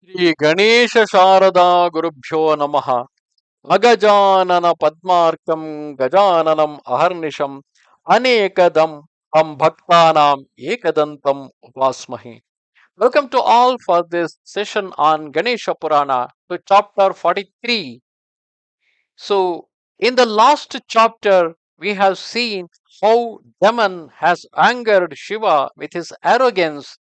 Shri Ganesha Sharada Gurubhyo Namaha Agajanana Padmarkam Gajananam Aharnisham Anekadam Bhaktanam Ekadantam Upasmahi. Welcome to all for this session on Ganesha Purana to chapter 43. So, in the last chapter, we have seen how Demon has angered Shiva with his arrogance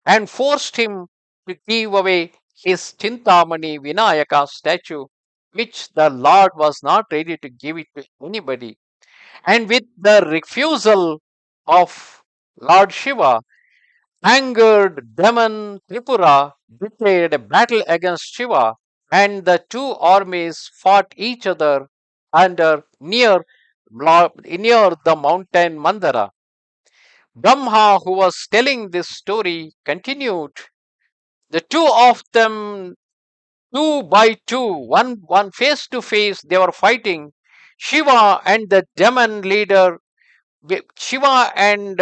and forced him to give away his Chintamani Vinayaka statue, which the Lord was not ready to give it to anybody. And with the refusal of Lord Shiva, angered demon Tripura declared a battle against Shiva, and the two armies fought each other under near the mountain Mandara. Brahma, who was telling this story, continued. The two of them, two by two, one face to face, they were fighting. Shiva and the demon leader, Shiva and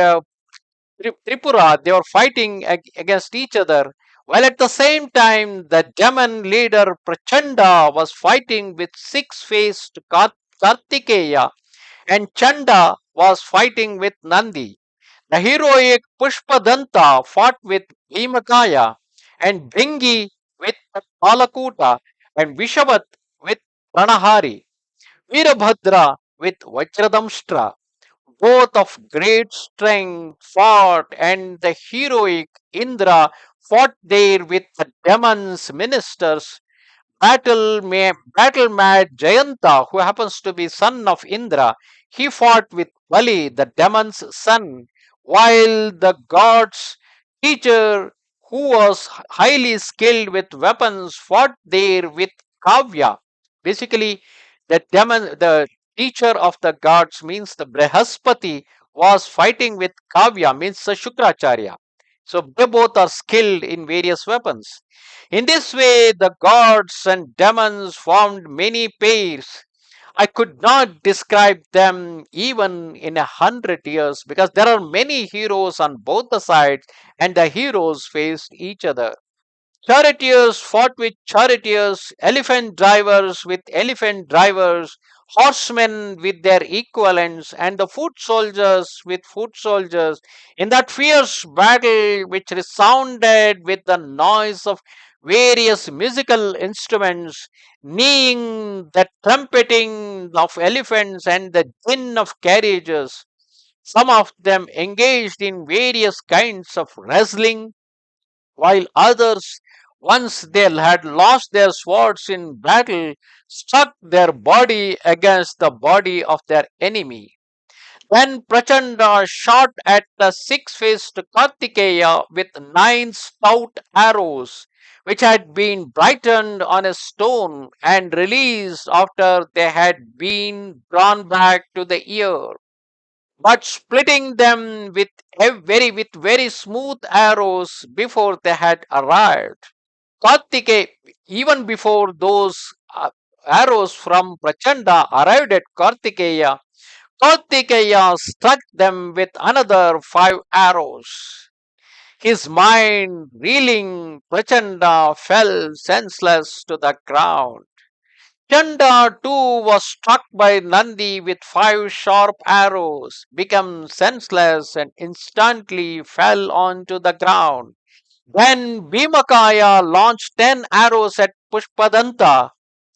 Tripura, they were fighting against each other. While at the same time, the demon leader Prachanda was fighting with six-faced Kartikeya, and Chanda was fighting with Nandi. The heroic Pushpadanta fought with Bhimakaya, and Bringi with Palakuta, and Vishavat with Pranahari. Virabhadra with Vajradamshtra, both of great strength, fought, and the heroic Indra fought there with the demon's ministers. Battle mad Jayanta, who happens to be son of Indra, he fought with Bali, the demon's son, while the god's teacher, who was highly skilled with weapons, fought there with Kavya. Basically, the teacher of the gods means the Brihaspati was fighting with Kavya, means the Shukracharya. So they both are skilled in various weapons. In this way, the gods and demons formed many pairs. I could not describe them even in 100 years because there are many heroes on both the sides and the heroes faced each other. Charioteers fought with charioteers, elephant drivers with elephant drivers, horsemen with their equivalents, and the foot soldiers with foot soldiers. In that fierce battle, which resounded with the noise of various musical instruments, neighing, the trumpeting of elephants, and the din of carriages, some of them engaged in various kinds of wrestling while others, once they had lost their swords in battle, struck their body against the body of their enemy. Then Prachanda shot at the six-faced Kartikeya with 9 stout arrows, which had been brightened on a stone and released after they had been drawn back to the ear, but splitting them with very smooth arrows before they had arrived. Kartike, even before those arrows from Prachanda arrived at Kartikeya, Kartikeya struck them with another 5 arrows. His mind reeling, Prachanda fell senseless to the ground. Chanda too was struck by Nandi with 5 sharp arrows, became senseless, and instantly fell onto the ground. Then Bhimakaya launched 10 arrows at Pushpadanta,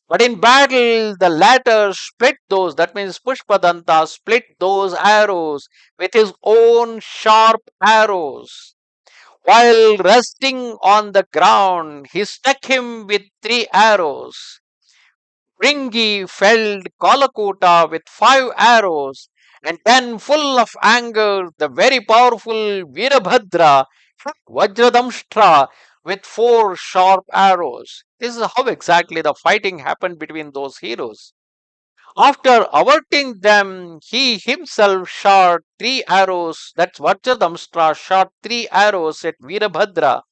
but in battle the latter split those, that means Pushpadanta split those arrows with his own sharp arrows. While resting on the ground, he struck him with 3 arrows. Ringi felled Kalakuta with 5 arrows, and then, full of anger, the very powerful Virabhadra hit Vajradamshtra with 4 sharp arrows. This is how exactly the fighting happened between those heroes. After averting them, he himself shot 3 arrows. That's Vajradamshtra shot 3 arrows at Virabhadra,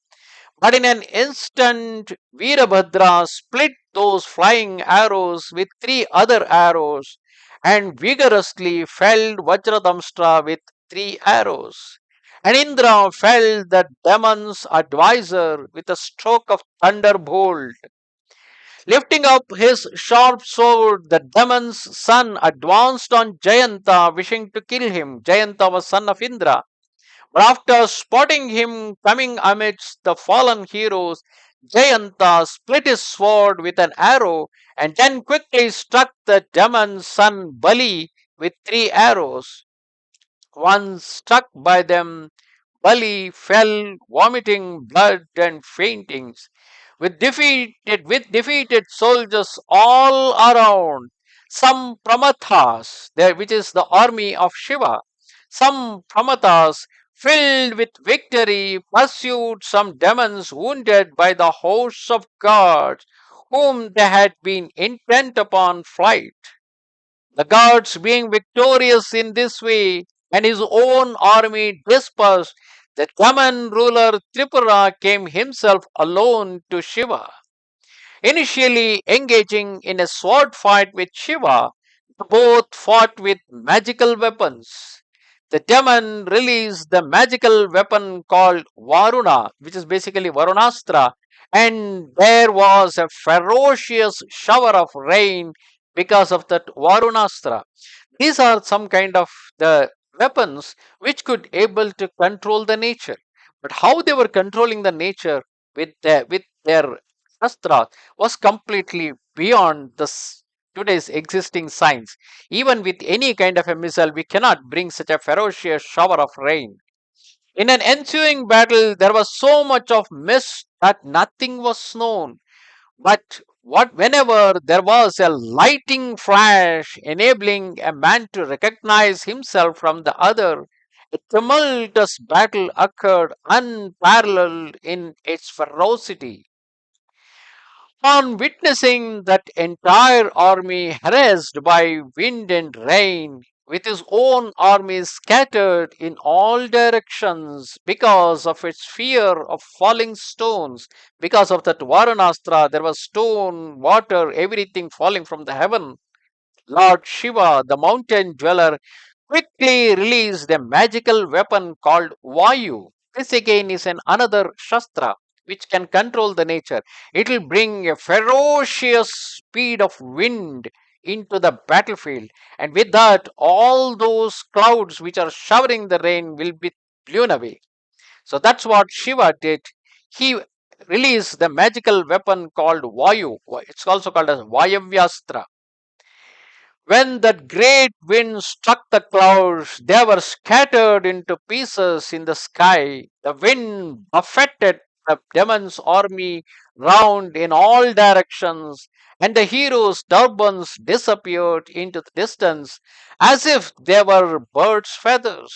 but in an instant, Virabhadra split those flying arrows with 3 other arrows and vigorously felled Vajradamshtra with 3 arrows. And Indra felled the demon's advisor with a stroke of thunderbolt. Lifting up his sharp sword, the demon's son advanced on Jayanta, wishing to kill him. Jayanta was son of Indra. But after spotting him coming amidst the fallen heroes, Jayanta split his sword with an arrow and then quickly struck the demon's son Bali with 3 arrows. Once struck by them, Bali fell, vomiting blood and fainting. With defeated soldiers all around, some Pramathas, there which is the army of Shiva, some Pramathas filled with victory pursued some demons wounded by the hosts of gods whom they had been intent upon flight. The gods being victorious in this way, and his own army dispersed, the Daman ruler Tripura came himself alone to Shiva. Initially engaging in a sword fight with Shiva, both fought with magical weapons. The demon released the magical weapon called Varuna, which is basically Varunastra, and there was a ferocious shower of rain because of that Varunastra. These are some kind of the weapons which could able to control the nature. But how they were controlling the nature with their astra was completely beyond today's existing science. Even with any kind of a missile, we cannot bring such a ferocious shower of rain. In an ensuing battle, there was so much of mist that nothing was known. But whenever there was a lighting flash enabling a man to recognize himself from the other, a tumultuous battle occurred unparalleled in its ferocity. On witnessing that entire army harassed by wind and rain, with his own army scattered in all directions because of its fear of falling stones, because of that Varanastra, there was stone, water, everything falling from the heaven. Lord Shiva, the mountain dweller, quickly released a magical weapon called Vayu. This again is another Shastra which can control the nature. It will bring a ferocious speed of wind into the battlefield, and with that, all those clouds which are showering the rain will be blown away. So that's what Shiva did. He released the magical weapon called Vayu. It's also called as Vayavyastra. When that great wind struck the clouds, they were scattered into pieces in the sky. The wind buffeted the demon's army round in all directions, and the heroes' turbans disappeared into the distance as if they were birds' feathers.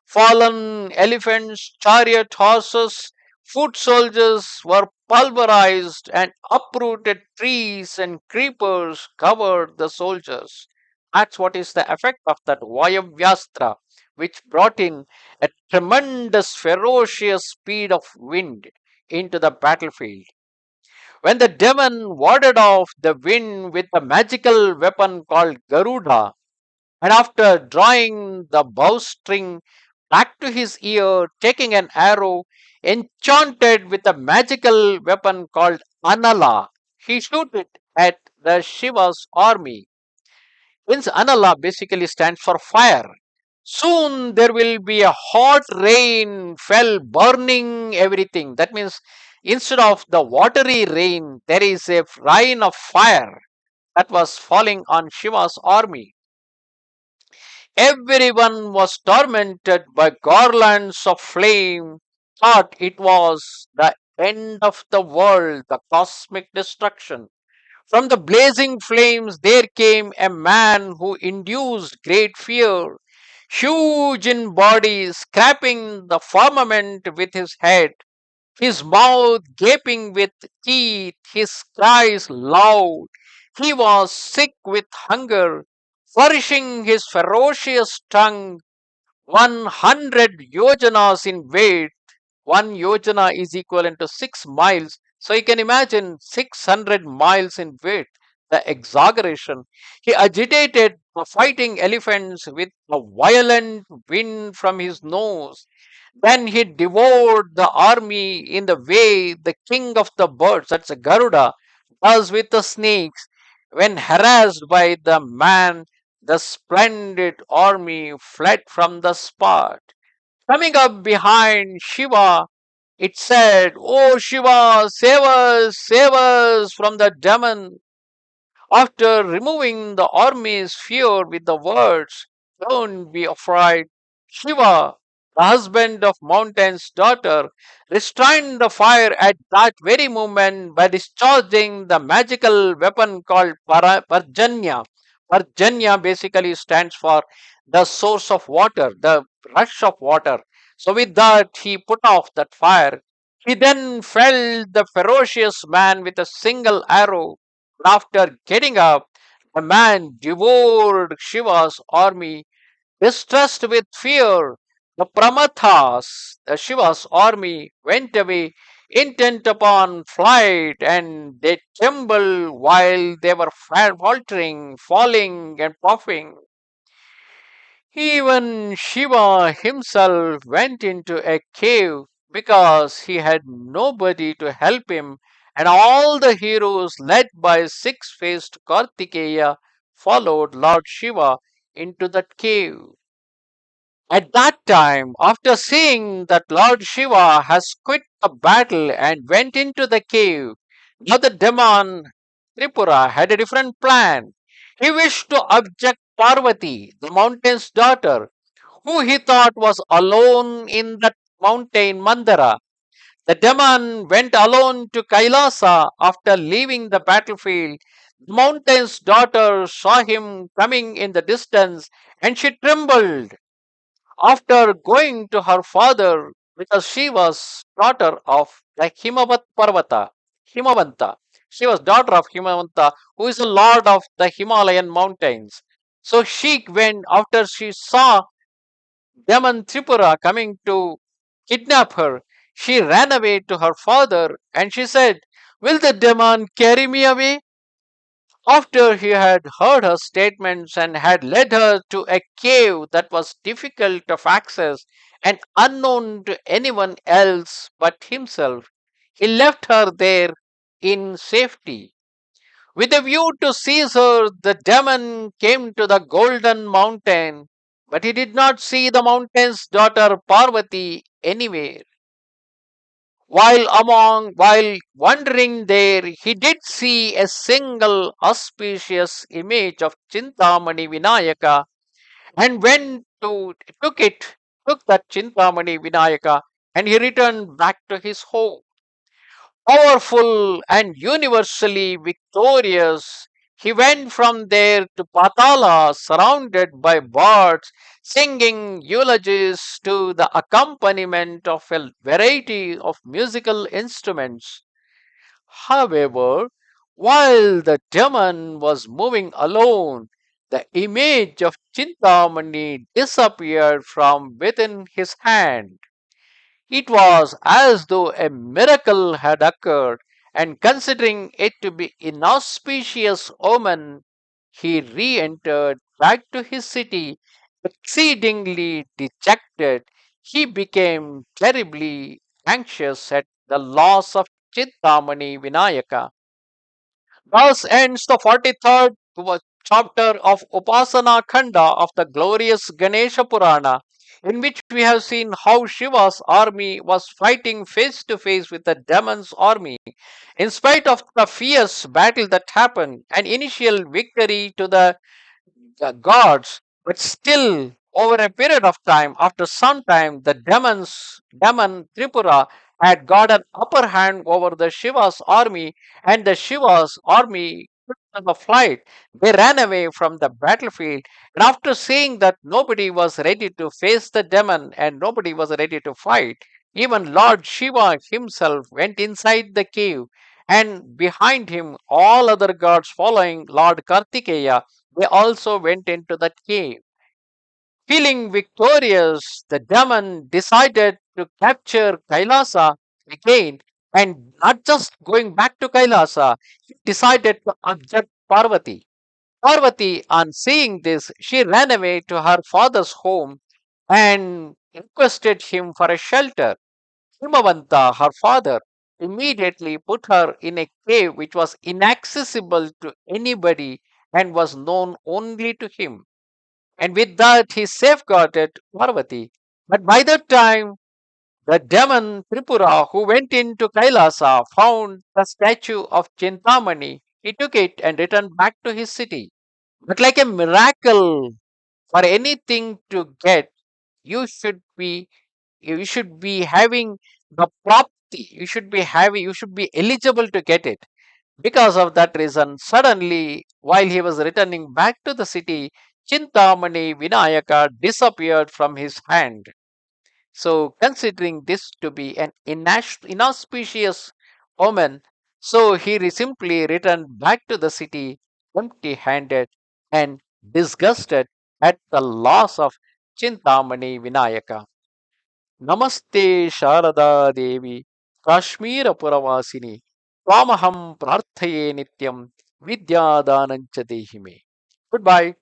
Fallen elephants, chariot horses, foot soldiers were pulverized, and uprooted trees and creepers covered the soldiers. That's what is the effect of that Vayavyastra, which brought in a tremendous, ferocious speed of wind into the battlefield. When the demon warded off the wind with a magical weapon called Garuda, and after drawing the bowstring back to his ear, taking an arrow enchanted with a magical weapon called Anala, he shoot it at the Shiva's army. Means Anala basically stands for fire. Soon there will be a hot rain fell burning everything. That means instead of the watery rain, there is a rain of fire that was falling on Shiva's army. Everyone was tormented by garlands of flame, thought it was the end of the world, the cosmic destruction. From the blazing flames there came a man who induced great fear, huge in body, scraping the firmament with his head, his mouth gaping with teeth, his cries loud. He was sick with hunger, flourishing his ferocious tongue 100 yojanas in weight. One yojana is equivalent to 6 miles. So you can imagine 600 miles in weight. The exaggeration. He agitated the fighting elephants with a violent wind from his nose. Then he devoured the army in the way the king of the birds, that's a Garuda, does with the snakes. When harassed by the man, the splendid army fled from the spot. Coming up behind Shiva, it said, "Oh Shiva, save us from the demon." After removing the army's fear with the words, "Don't be afraid," Shiva, the husband of Mountain's daughter, restrained the fire at that very moment by discharging the magical weapon called Parjanya. Parjanya basically stands for the source of water, the rush of water. So, with that, he put off that fire. He then felled the ferocious man with a single arrow. After getting up, the man devoured Shiva's army. Distressed with fear, the Pramathas, the Shiva's army, went away, intent upon flight, and they trembled while they were faltering, falling, and puffing. Even Shiva himself went into a cave because he had nobody to help him, and all the heroes, led by six faced Kartikeya, followed Lord Shiva into that cave. At that time, after seeing that Lord Shiva has quit the battle and went into the cave, now the demon Tripura had a different plan. He wished to abject Parvati, the mountain's daughter, who he thought was alone in that mountain Mandara. The demon went alone to Kailasa after leaving the battlefield. The mountain's daughter saw him coming in the distance and she trembled after going to her father because she was daughter of the Himavanta. She was daughter of Himavanta, who is the lord of the Himalayan mountains. So she went after she saw Demon Tripura coming to kidnap her. She ran away to her father and she said, "Will the demon carry me away?" After he had heard her statements and had led her to a cave that was difficult of access and unknown to anyone else but himself, he left her there in safety. With a view to seize her, the demon came to the golden mountain, but he did not see the mountain's daughter Parvati anywhere. While wandering there, he did see a single auspicious image of Chintamani Vinayaka and took that Chintamani Vinayaka, and he returned back to his home. Powerful and universally victorious, he went from there to Patala, surrounded by bards, singing eulogies to the accompaniment of a variety of musical instruments. However, while the demon was moving alone, the image of Chintamani disappeared from within his hand. It was as though a miracle had occurred, and considering it to be inauspicious omen, he re-entered back to his city, exceedingly dejected. He became terribly anxious at the loss of Chintamani Vinayaka. Thus ends the 43rd chapter of Upasana Khanda of the glorious Ganesha Purana, in which we have seen how Shiva's army was fighting face to face with the demon's army. In spite of the fierce battle that happened, an initial victory to the gods, but still over a period of time, after some time, the demon Tripura had got an upper hand over the Shiva's army, and the Shiva's army took to the flight. They ran away from the battlefield, and after seeing that nobody was ready to face the demon and nobody was ready to fight, even Lord Shiva himself went inside the cave, and behind him all other gods following Lord Kartikeya, they also went into that cave. Feeling victorious, the demon decided to capture Kailasa again, and not just going back to Kailasa, he decided to abduct Parvati. Parvati, on seeing this, she ran away to her father's home, and requested him for a shelter. Himavanta, her father, immediately put her in a cave which was inaccessible to anybody and was known only to him. And with that, he safeguarded Parvati. But by that time, the demon Tripura, who went into Kailasa, found the statue of Chintamani. He took it and returned back to his city. But like a miracle, for anything to get, you should be you should be having the property. You should be eligible to get it. Because of that reason, suddenly, while he was returning back to the city, Chintamani Vinayaka disappeared from his hand. So, considering this to be an inauspicious omen, so he simply returned back to the city empty handed and disgusted at the loss of Chintamani Vinayaka. Namaste Sharada Devi, Kashmira Puravasini, Twamaham Prarthaye Nityam, Vidya Danancha Dehime. Goodbye.